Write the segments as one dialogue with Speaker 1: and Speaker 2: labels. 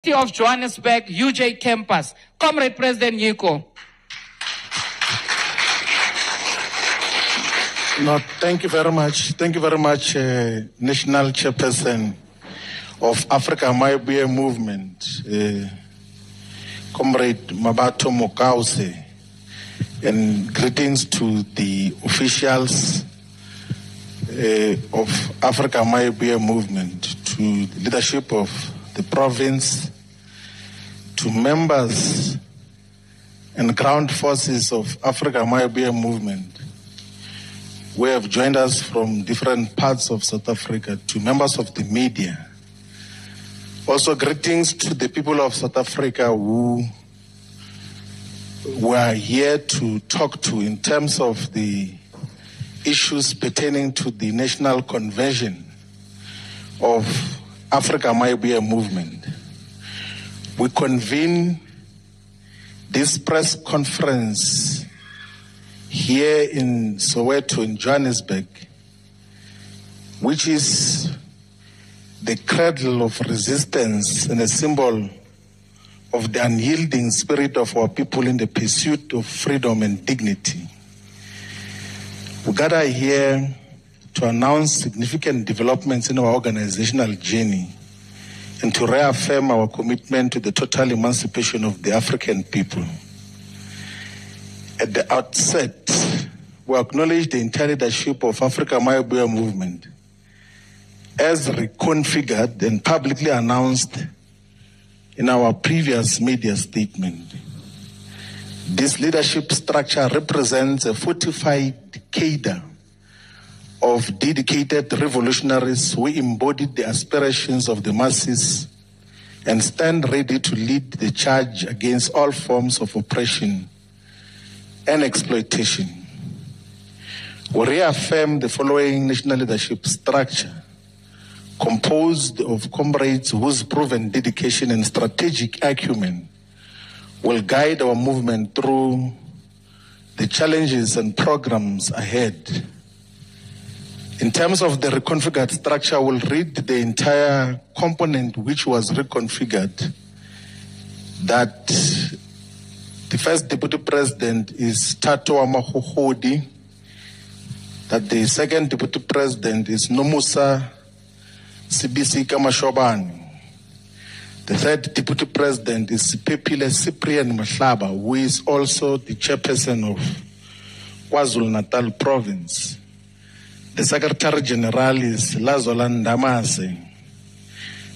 Speaker 1: of Johannesburg, UJ campus. Comrade President Nyiko.
Speaker 2: No, thank you very much. Thank you very much, National Chairperson of Africa Mayibuye Movement, Comrade Mabato Mokause, and greetings to the officials of Africa Mayibuye Movement, to the leadership of the province, to members and ground forces of Africa Mayibuye Movement who have joined us from different parts of South Africa, to members of the media. Also greetings to the people of South Africa who were here to talk to in terms of the issues pertaining to the National Convention of Africa Mayibuye Movement. We convene this press conference here in Soweto, in Johannesburg, which is the cradle of resistance and a symbol of the unyielding spirit of our people in the pursuit of freedom and dignity. We gather here to announce significant developments in our organizational journey and to reaffirm our commitment to the total emancipation of the African people. At the outset, we acknowledge the entire leadership of Africa Mayibuye Movement as reconfigured and publicly announced in our previous media statement. This leadership structure represents a fortified cadre of dedicated revolutionaries who embodied the aspirations of the masses and stand ready to lead the charge against all forms of oppression and exploitation. We reaffirm the following national leadership structure, composed of comrades whose proven dedication and strategic acumen will guide our movement through the challenges and programs ahead. In terms of the reconfigured structure, we'll read the entire component which was reconfigured. That the first Deputy President is Tato Amahohodi, that the second Deputy President is Nomusa Sibisi Kamashobani. The third Deputy President is Pepile Cyprian Mahlaba, who is also the chairperson of KwaZulu-Natal Province. The Secretary General is Lazolan Damase.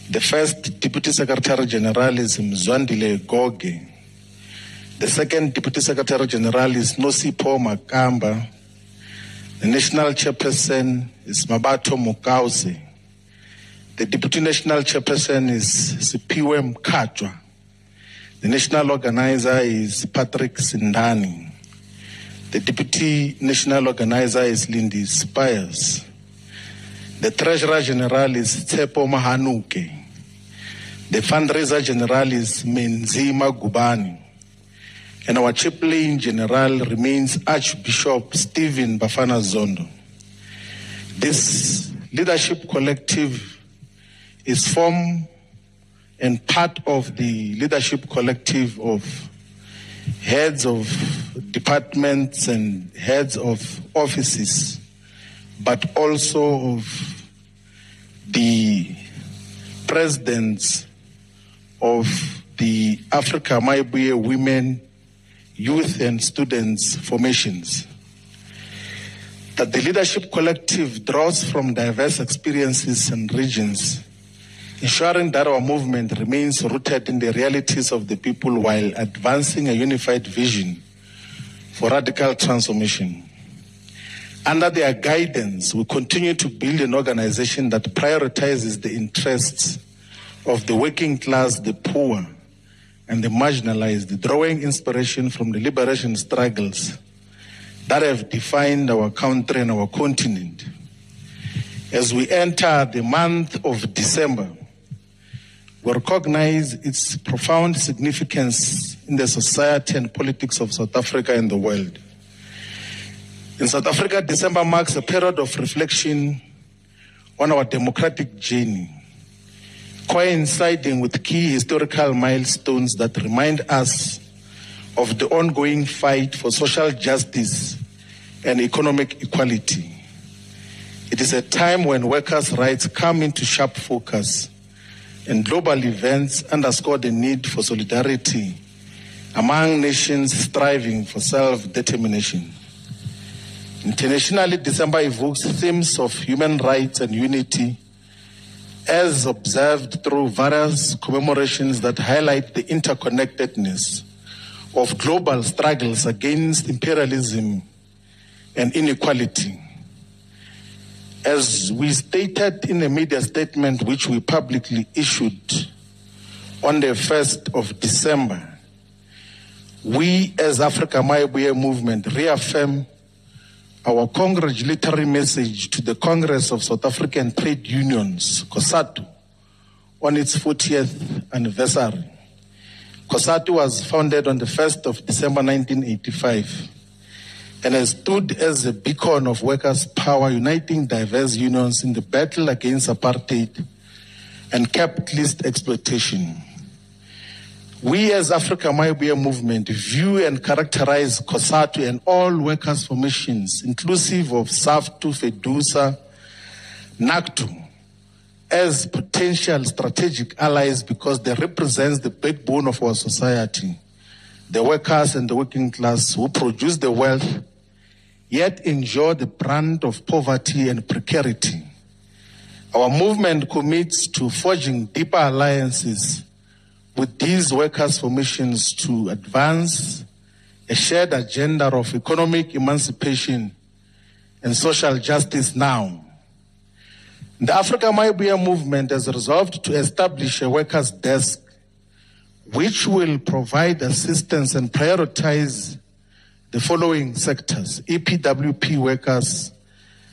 Speaker 2: The first Deputy Secretary General is Mzwandile Goge. The second Deputy Secretary General is Nosipo Makamba. The National Chairperson is Mabato Mokause. The Deputy National Chairperson is Sipiwe Mkatwa. The National Organizer is Patrick Sindani. The Deputy National Organizer is Lindy Spires. The Treasurer General is Tsepo Mahanuke. The Fundraiser General is Menzima Gubani. And our Chaplain General remains Archbishop Stephen Bafana Zondo. This leadership collective is formed and part of the leadership collective of heads of departments and heads of offices, but also of the presidents of the Africa Mayibuye Women, Youth and Students formations. That the leadership collective draws from diverse experiences and regions, ensuring that our movement remains rooted in the realities of the people while advancing a unified vision for radical transformation. Under their guidance, we continue to build an organization that prioritizes the interests of the working class, the poor, and the marginalized, drawing inspiration from the liberation struggles that have defined our country and our continent. As we enter the month of December, we recognize its profound significance in the society and politics of South Africa and the world. In South Africa, December marks a period of reflection on our democratic journey, coinciding with key historical milestones that remind us of the ongoing fight for social justice and economic equality. It is a time when workers' rights come into sharp focus and global events underscore the need for solidarity among nations striving for self-determination. Internationally, December evokes themes of human rights and unity as observed through various commemorations that highlight the interconnectedness of global struggles against imperialism and inequality. As we stated in a media statement which we publicly issued on the 1st of December, we as Africa Mayibuye Movement reaffirm our congratulatory message to the Congress of South African Trade Unions, COSATU, on its 40th anniversary. COSATU was founded on the 1st of December 1985 and has stood as a beacon of workers' power, uniting diverse unions in the battle against apartheid and capitalist exploitation. We as Africa Mayibuye Movement view and characterize COSATU and all workers' formations, inclusive of SAFTU, FEDUSA, NACTU, as potential strategic allies because they represent the backbone of our society, the workers and the working class who produce the wealth, yet endure the brunt of poverty and precarity. Our movement commits to forging deeper alliances with these workers' formations to advance a shared agenda of economic emancipation and social justice now. The Africa Mayibuye Movement has resolved to establish a workers' desk which will provide assistance and prioritize the following sectors: EPWP workers,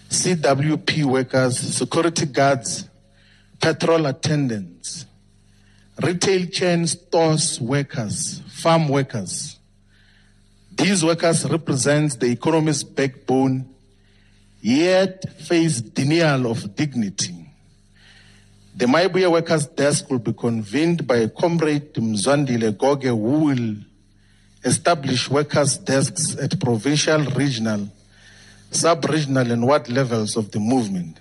Speaker 2: CWP workers, security guards, petrol attendants, retail chain stores workers, farm workers. These workers represent the economy's backbone, yet face denial of dignity. The Mayibuye Workers' Desk will be convened by Comrade Mzwandile Goge, who will establish workers' desks at provincial, regional, sub-regional and ward levels of the movement.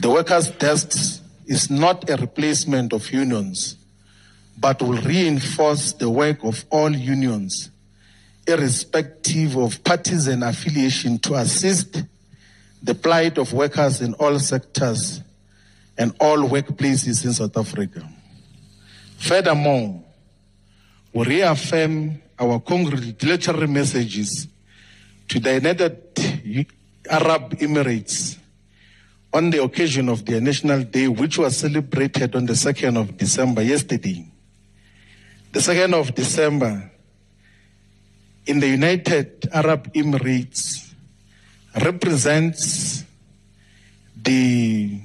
Speaker 2: The workers' desks is not a replacement of unions, but will reinforce the work of all unions, irrespective of partisan affiliation, to assist the plight of workers in all sectors and all workplaces in South Africa. Furthermore, we reaffirm our congratulatory messages to the United Arab Emirates on the occasion of their National Day, which was celebrated on the 2nd of December, yesterday. The 2nd of December in the United Arab Emirates represents the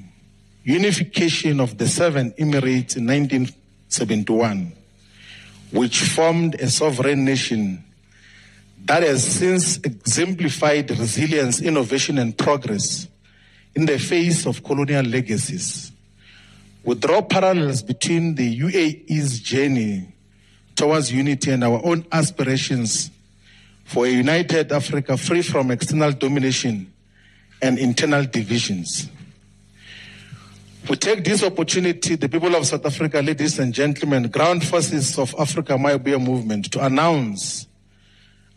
Speaker 2: unification of the 7 Emirates in 1971, which formed a sovereign nation that has since exemplified resilience, innovation, and progress in the face of colonial legacies. We draw parallels between the UAE's journey towards unity and our own aspirations for a united Africa free from external domination and internal divisions. We take this opportunity, the people of South Africa, ladies and gentlemen, ground forces of Africa Mayibuye Movement, to announce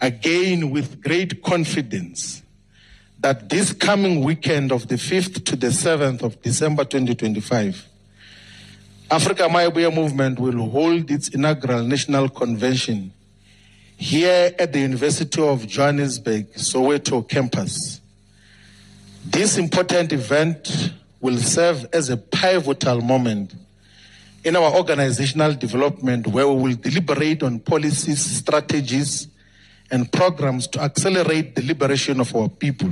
Speaker 2: again with great confidence that this coming weekend of the 5th to the 7th of December 2025, Africa Mayibuye Movement will hold its inaugural national convention here at the University of Johannesburg, Soweto campus. This important event will serve as a pivotal moment in our organizational development, where we will deliberate on policies, strategies, and programs to accelerate the liberation of our people.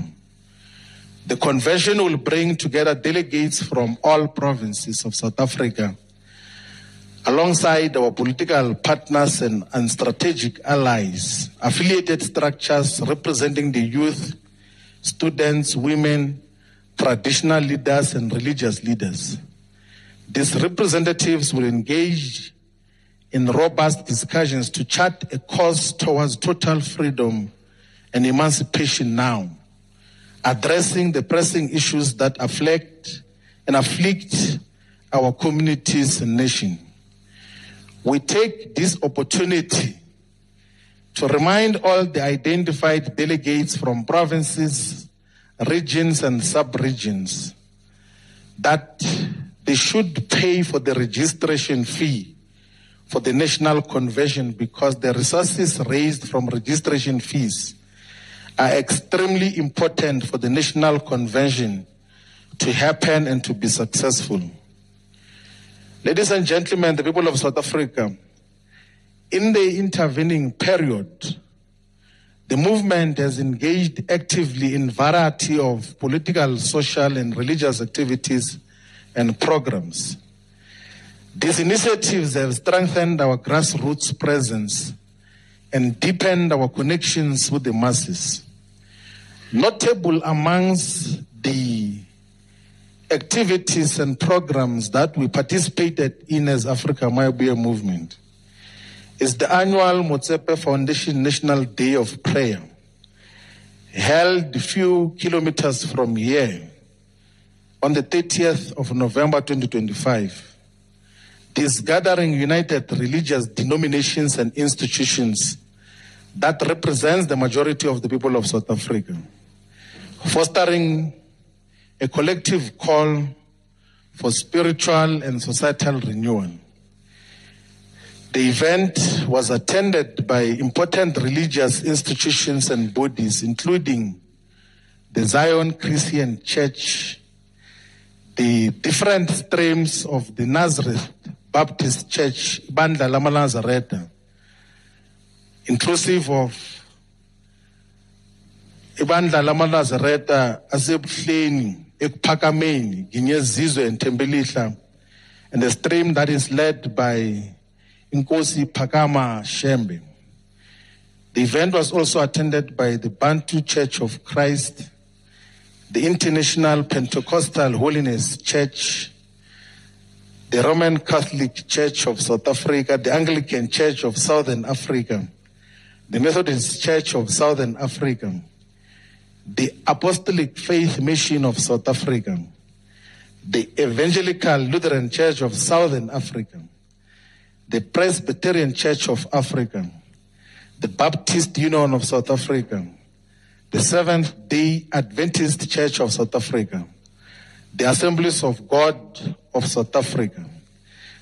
Speaker 2: The convention will bring together delegates from all provinces of South Africa, alongside our political partners and strategic allies, affiliated structures representing the youth, students, women, traditional leaders, and religious leaders. These representatives will engage in robust discussions to chart a course towards total freedom and emancipation now, addressing the pressing issues that afflict our communities and nation. We take this opportunity to remind all the identified delegates from provinces, regions, and sub-regions that they should pay for the registration fee for the National Convention, because the resources raised from registration fees are extremely important for the National Convention to happen and to be successful. Ladies and gentlemen, the people of South Africa, in the intervening period, the movement has engaged actively in a variety of political, social, and religious activities and programs. These initiatives have strengthened our grassroots presence and deepened our connections with the masses. Notable amongst the activities and programs that we participated in as Africa Mayabuya movement is the annual Motsepe Foundation National Day of Prayer, held a few kilometers from here on the 30th of November 2025. This gathering united religious denominations and institutions that represents the majority of the people of South Africa, fostering a collective call for spiritual and societal renewal. The event was attended by important religious institutions and bodies, including the Zion Christian Church, the different streams of the Nazareth Baptist Church, Ibandla Lama Nazareta, inclusive of Ibandla Lama Nazareta, Asebuhleni, Ekuphakameni, Ginyezizwe and Tembelihla, and the stream that is led by Inkosi Phakama Shembe. The event was also attended by the Bantu Church of Christ, the International Pentecostal Holiness Church, the Roman Catholic Church of South Africa, the Anglican Church of Southern Africa, the Methodist Church of Southern Africa, the Apostolic Faith Mission of South Africa, the Evangelical Lutheran Church of Southern Africa, the Presbyterian Church of Africa, the Baptist Union of South Africa, the Seventh-day Adventist Church of South Africa, the Assemblies of God of South Africa,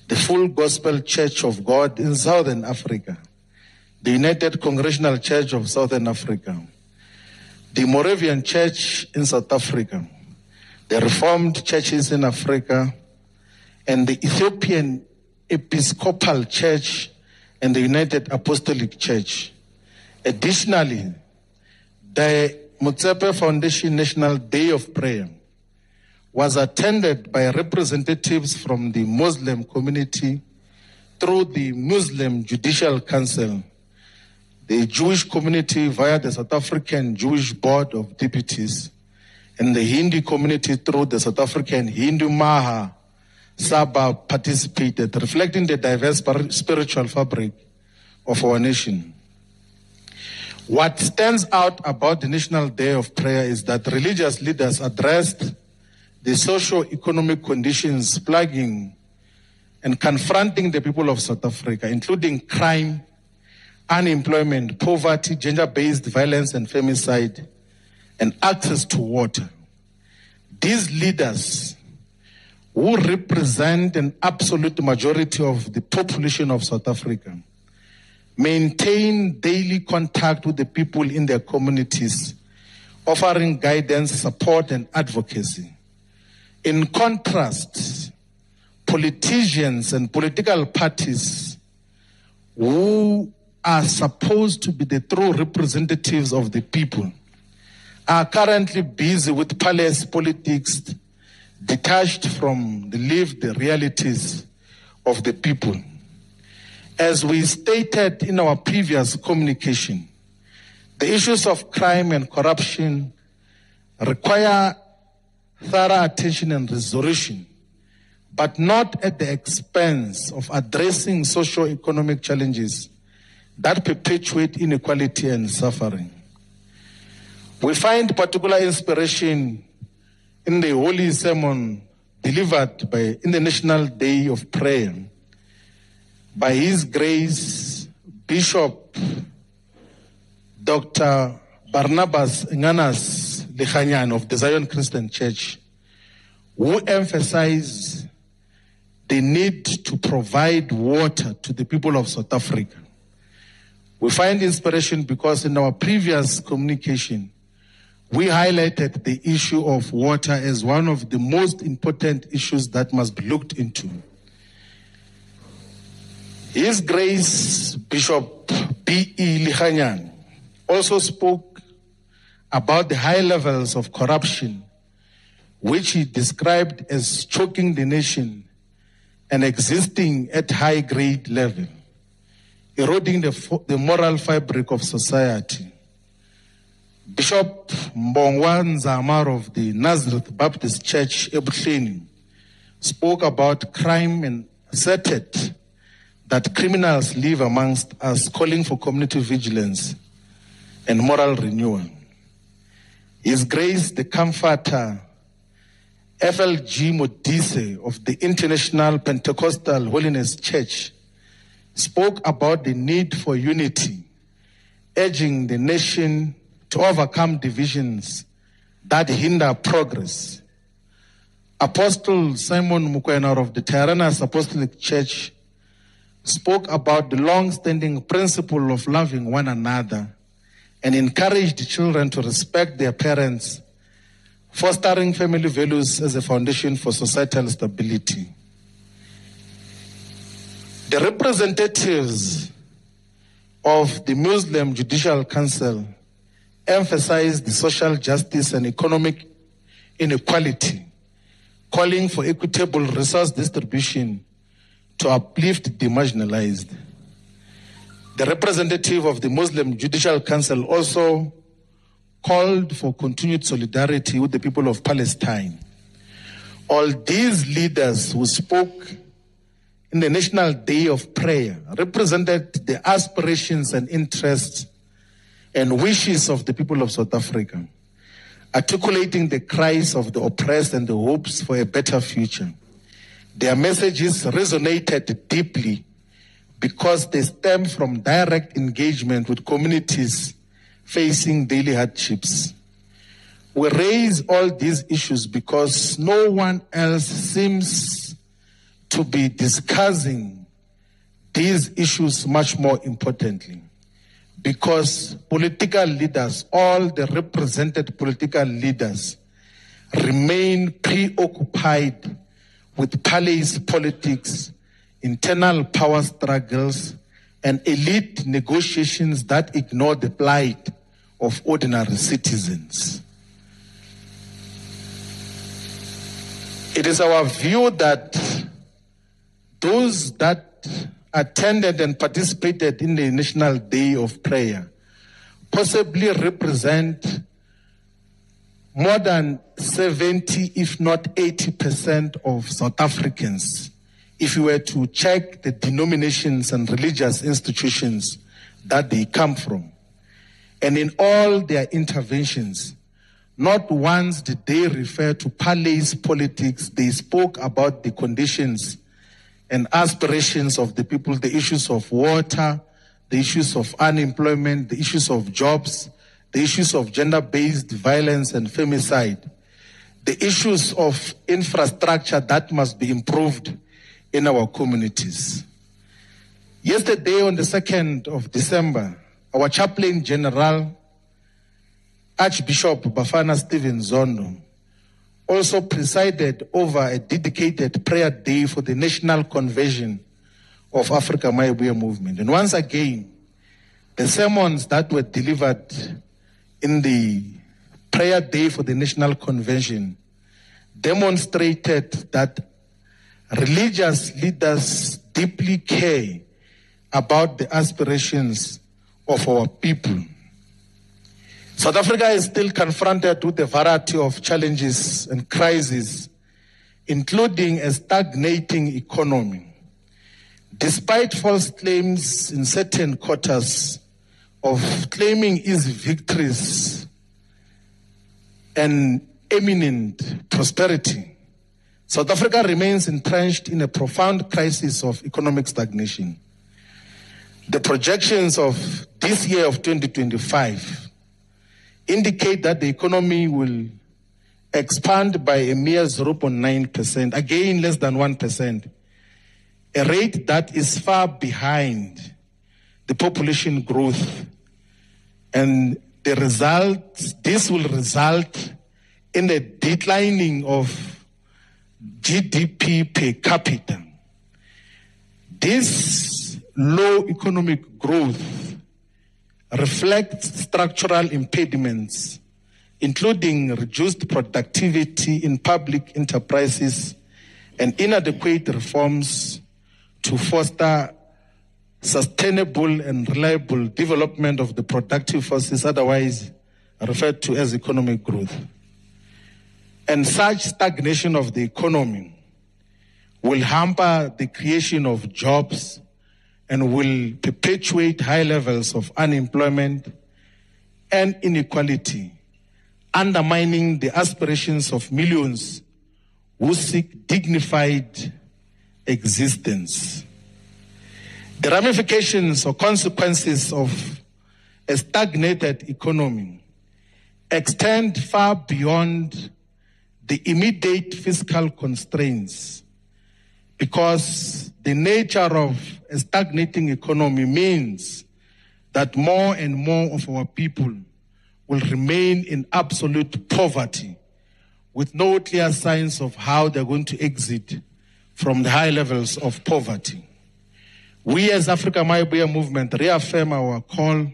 Speaker 2: the Full Gospel Church of God in Southern Africa, the United Congregational Church of Southern Africa, the Moravian Church in South Africa, the Reformed Churches in Africa, and the Ethiopian Episcopal Church and the United Apostolic Church. Additionally, the Motsepe Foundation National Day of Prayer was attended by representatives from the Muslim community through the Muslim Judicial Council, the Jewish community via the South African Jewish Board of Deputies, and the Hindu community through the South African Hindu Maha Sabha participated, reflecting the diverse spiritual fabric of our nation. What stands out about the National Day of Prayer is that religious leaders addressed the socio-economic conditions plaguing and confronting the people of South Africa, including crime, unemployment, poverty, gender-based violence and femicide, and access to water. These leaders, who represent an absolute majority of the population of South Africa, maintain daily contact with the people in their communities, offering guidance, support, and advocacy. In contrast, politicians and political parties who are supposed to be the true representatives of the people are currently busy with palace politics, detached from the lived realities of the people. As we stated in our previous communication, the issues of crime and corruption require thorough attention and resolution but not at the expense of addressing socio-economic challenges that perpetuate inequality and suffering. We find particular inspiration in the holy sermon delivered in the National Day of Prayer by His Grace Bishop Dr. Barnabas Nganas Lekhanyan of the Zion Christian Church, who emphasized the need to provide water to the people of South Africa. We find inspiration because in our previous communication, we highlighted the issue of water as one of the most important issues that must be looked into. His Grace Bishop B.E. Lekhanyan also spoke about the high levels of corruption, which he described as choking the nation and existing at high-grade level, eroding the moral fabric of society. Bishop Mbongwa Nzamar of the Nazareth Baptist Church, Ebuhleni, spoke about crime and asserted that criminals live amongst us, calling for community vigilance and moral renewal. His Grace the Comforter, FLG Modise of the International Pentecostal Holiness Church, spoke about the need for unity, urging the nation to overcome divisions that hinder progress. Apostle Simon Mukwena of the Tyrannus Apostolic Church spoke about the long-standing principle of loving one another and encouraged children to respect their parents, fostering family values as a foundation for societal stability. The representatives of the Muslim Judicial Council emphasized the social justice and economic inequality, calling for equitable resource distribution to uplift the marginalized. The representative of the Muslim Judicial Council also called for continued solidarity with the people of Palestine. All these leaders who spoke in the National Day of Prayer represented the aspirations and interests and wishes of the people of South Africa, articulating the cries of the oppressed and the hopes for a better future. Their messages resonated deeply because they stem from direct engagement with communities facing daily hardships. We raise all these issues because no one else seems to be discussing these issues much more importantly. Because political leaders, all the represented political leaders, remain preoccupied with palace politics, internal power struggles, and elite negotiations that ignore the plight of ordinary citizens. It is our view that those that attended and participated in the National Day of Prayer possibly represent more than 70, if not 80% of South Africans, if you were to check the denominations and religious institutions that they come from. And in all their interventions, not once did they refer to palace politics. They spoke about the conditions and aspirations of the people, the issues of water, the issues of unemployment, the issues of jobs, the issues of gender-based violence and femicide, the issues of infrastructure that must be improved in our communities. Yesterday, on the 2nd of December, our Chaplain General, Archbishop Bafana Stephen Zondo, also presided over a dedicated prayer day for the National Convention of Africa Mayabuya Movement. And once again, the sermons that were delivered in the prayer day for the National Convention demonstrated that religious leaders deeply care about the aspirations of our people. South Africa is still confronted with a variety of challenges and crises including a stagnating economy. Despite false claims in certain quarters of claiming easy victories and imminent prosperity, South Africa remains entrenched in a profound crisis of economic stagnation. The projections of this year of 2025 indicate that the economy will expand by a mere 0.9%, again less than 1%, a rate that is far behind the population growth. And this will result in a declining of GDP per capita. This low economic growth reflects structural impediments, including reduced productivity in public enterprises and inadequate reforms to foster sustainable and reliable development of the productive forces, otherwise referred to as economic growth. And such stagnation of the economy will hamper the creation of jobs and will perpetuate high levels of unemployment and inequality, undermining the aspirations of millions who seek dignified existence. The ramifications or consequences of a stagnated economy extend far beyond the immediate fiscal constraints, because the nature of a stagnating economy means that more and more of our people will remain in absolute poverty with no clear signs of how they're going to exit from the high levels of poverty. We as Africa Mayibuya Movement reaffirm our call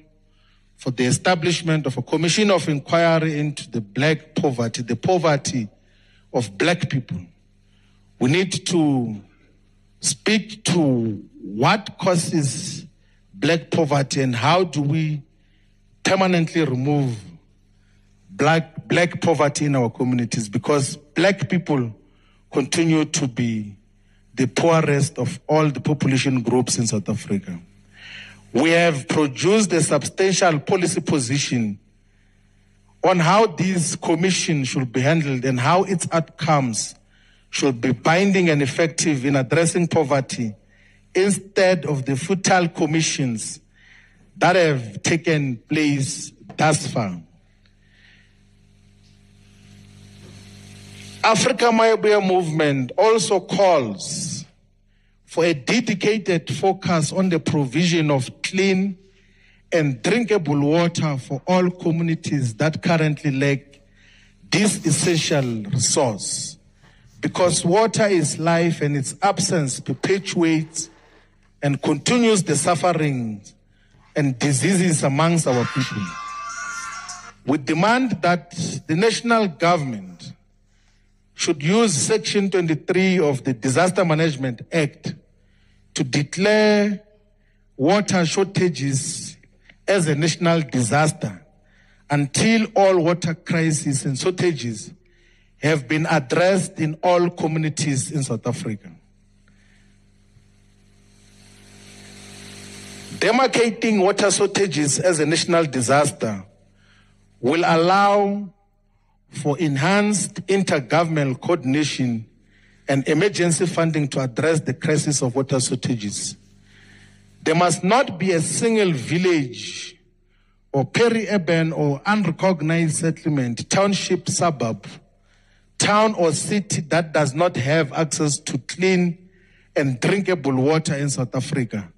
Speaker 2: for the establishment of a commission of inquiry into the black poverty, the poverty of black people. We need to speak to what causes black poverty and how do we permanently remove black poverty in our communities, because black people continue to be the poorest of all the population groups in South Africa. We have produced a substantial policy position on how this commission should be handled and how its outcomes should be binding and effective in addressing poverty, instead of the futile commissions that have taken place thus far. Africa Mayibuya Movement also calls for a dedicated focus on the provision of clean and drinkable water for all communities that currently lack this essential resource, because water is life and its absence perpetuates and continues the suffering and diseases amongst our people. We demand that the national government should use Section 23 of the Disaster Management Act to declare water shortages as a national disaster until all water crises and shortages have been addressed in all communities in South Africa. Demarcating water shortages as a national disaster will allow for enhanced intergovernmental coordination and emergency funding to address the crisis of water shortages. There must not be a single village or peri-urban or unrecognized settlement, township, suburb, town or city that does not have access to clean and drinkable water in South Africa.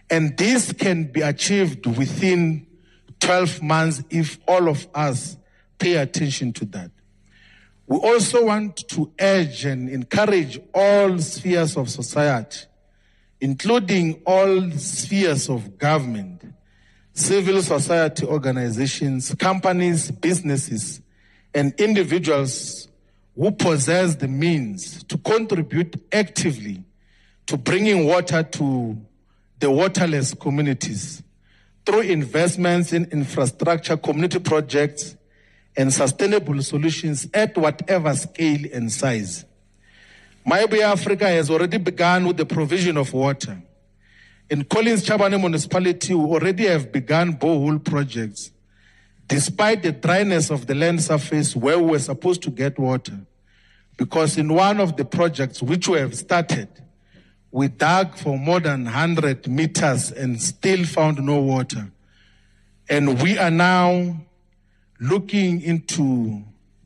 Speaker 2: And this can be achieved within 12 months if all of us pay attention to that. We also want to urge and encourage all spheres of society, including all spheres of government, civil society organizations, companies, businesses, and individuals who possess the means to contribute actively to bringing water to the waterless communities through investments in infrastructure, community projects, and sustainable solutions at whatever scale and size. Mayobuya Africa has already begun with the provision of water. In Collins Chabane municipality, we already have begun borehole projects, despite the dryness of the land surface where we were supposed to get water. Because in one of the projects which we have started, we dug for more than 100 meters and still found no water. And we are now looking into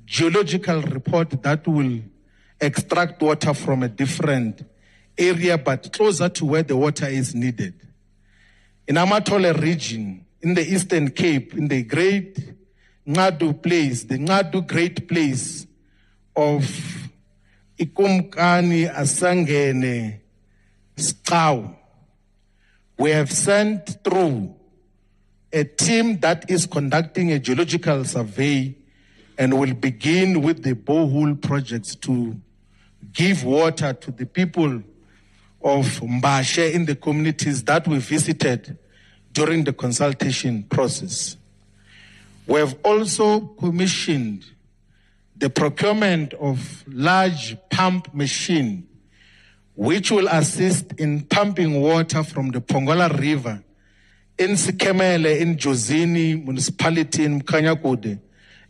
Speaker 2: geological report that will extract water from a different area, but closer to where the water is needed. In Amatole region, in the Eastern Cape, in the Great Ngadu place, the Ngadu Great Place of Ikumkani Asangene Stau, we have sent through a team that is conducting a geological survey and will begin with the borehole projects to give water to the people of Mbashe in the communities that we visited during the consultation process. We have also commissioned the procurement of large pump machine, which will assist in pumping water from the Pongola River in Sikemele, in Jozini municipality, in Mkanyakude,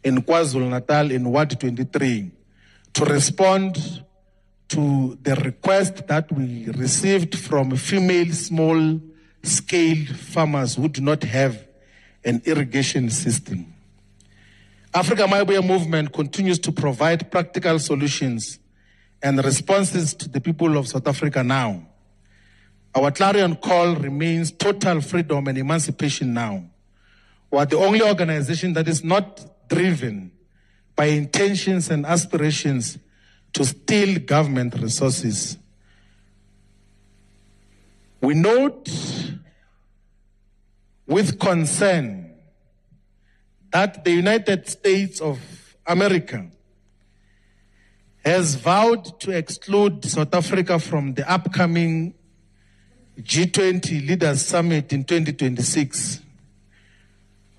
Speaker 2: in KwaZulu-Natal, in Ward 23, to respond to the request that we received from female small-scale farmers who do not have an irrigation system. Africa Mayobuya Movement continues to provide practical solutions and responses to the people of South Africa now. Our clarion call remains total freedom and emancipation now. We are the only organization that is not driven by intentions and aspirations to steal government resources. We note with concern that the United States of America has vowed to exclude South Africa from the upcoming G20 Leaders Summit in 2026,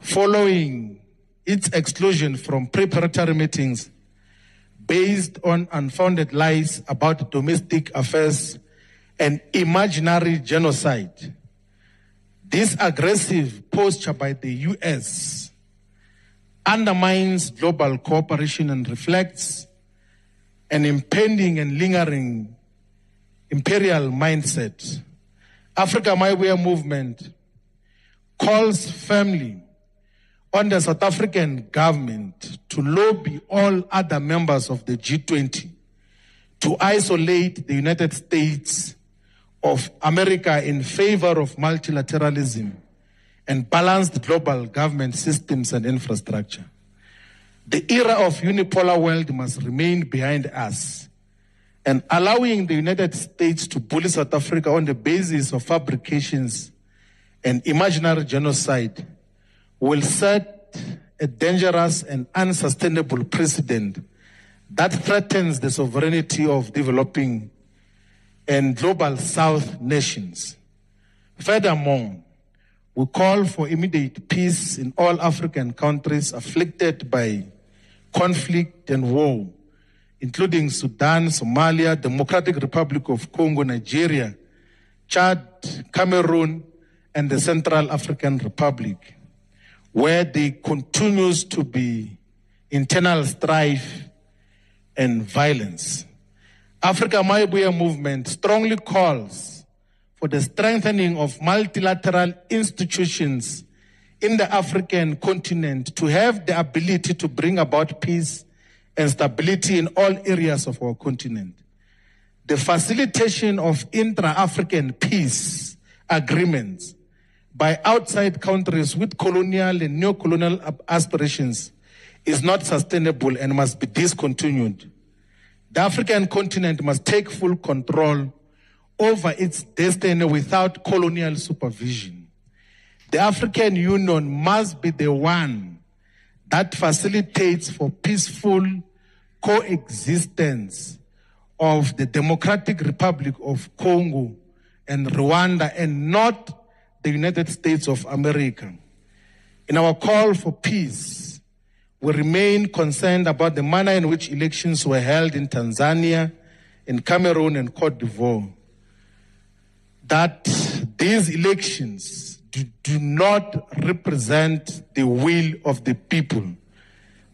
Speaker 2: following its exclusion from preparatory meetings based on unfounded lies about domestic affairs and imaginary genocide. This aggressive posture by the US undermines global cooperation and reflects an impending and lingering imperial mindset. Africa Mayobuya Movement calls firmly on the South African government to lobby all other members of the G20 to isolate the United States of America in favor of multilateralism and balanced global government systems and infrastructure. The era of unipolar world must remain behind us, and allowing the United States to bully South Africa on the basis of fabrications and imaginary genocide will set a dangerous and unsustainable precedent that threatens the sovereignty of developing and global South nations. Furthermore, we call for immediate peace in all African countries afflicted by conflict and war, including Sudan, Somalia, Democratic Republic of Congo, Nigeria, Chad, Cameroon, and the Central African Republic, where there continues to be internal strife and violence. Africa Mayobuya Movement strongly calls for the strengthening of multilateral institutions in the African continent to have the ability to bring about peace and stability in all areas of our continent. The facilitation of intra-African peace agreements by outside countries with colonial and neo-colonial aspirations is not sustainable and must be discontinued. The African continent must take full control over its destiny without colonial supervision. The African Union must be the one that facilitates for peaceful coexistence of the Democratic Republic of Congo and Rwanda, and not the United States of America. In our call for peace, we remain concerned about the manner in which elections were held in Tanzania in Cameroon and Cote d'Ivoire, that these elections do not represent the will of the people.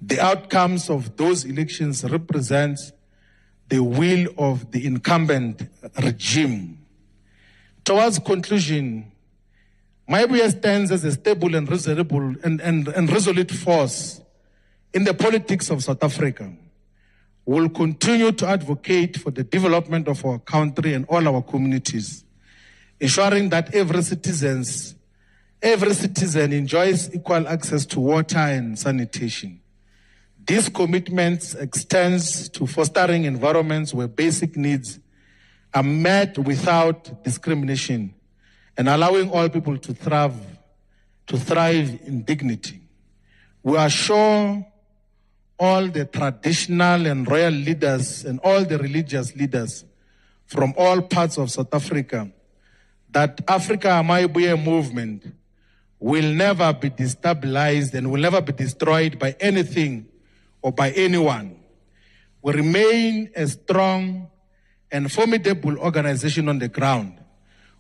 Speaker 2: The outcomes of those elections represent the will of the incumbent regime. Towards conclusion, Maibuya stands as a stable and resolute force in the politics of South Africa. We will continue to advocate for the development of our country and all our communities, ensuring that every citizen enjoys equal access to water and sanitation. This commitment extends to fostering environments where basic needs are met without discrimination and allowing all people to thrive in dignity. We are sure all the traditional and royal leaders and all the religious leaders from all parts of South Africa that Africa Maibuya movement will never be destabilized and will never be destroyed by anything or by anyone. We remain a strong and formidable organization on the ground.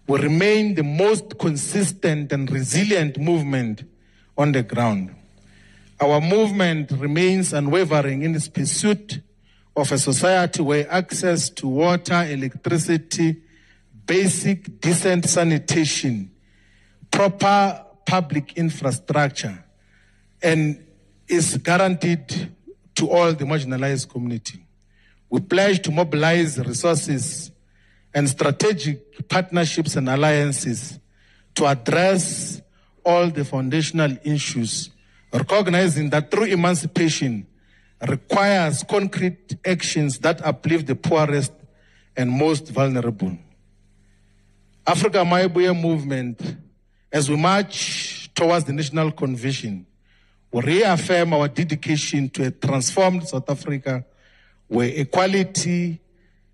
Speaker 2: We remain the most consistent and resilient movement on the ground. Our movement remains unwavering in its pursuit of a society where access to water, electricity, basic decent sanitation, proper public infrastructure, and is guaranteed to all the marginalized community. We pledge to mobilize resources and strategic partnerships and alliances to address all the foundational issues, recognizing that true emancipation requires concrete actions that uplift the poorest and most vulnerable. Africa Maibuya movement, as we march towards the national convention, we reaffirm our dedication to a transformed South Africa where equality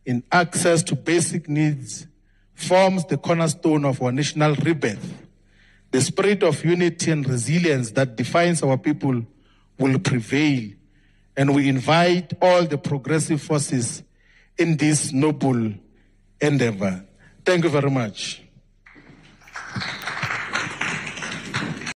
Speaker 2: in access to basic needs forms the cornerstone of our national rebirth. The spirit of unity and resilience that defines our people will prevail, and we invite all the progressive forces in this noble endeavor. Thank you very much.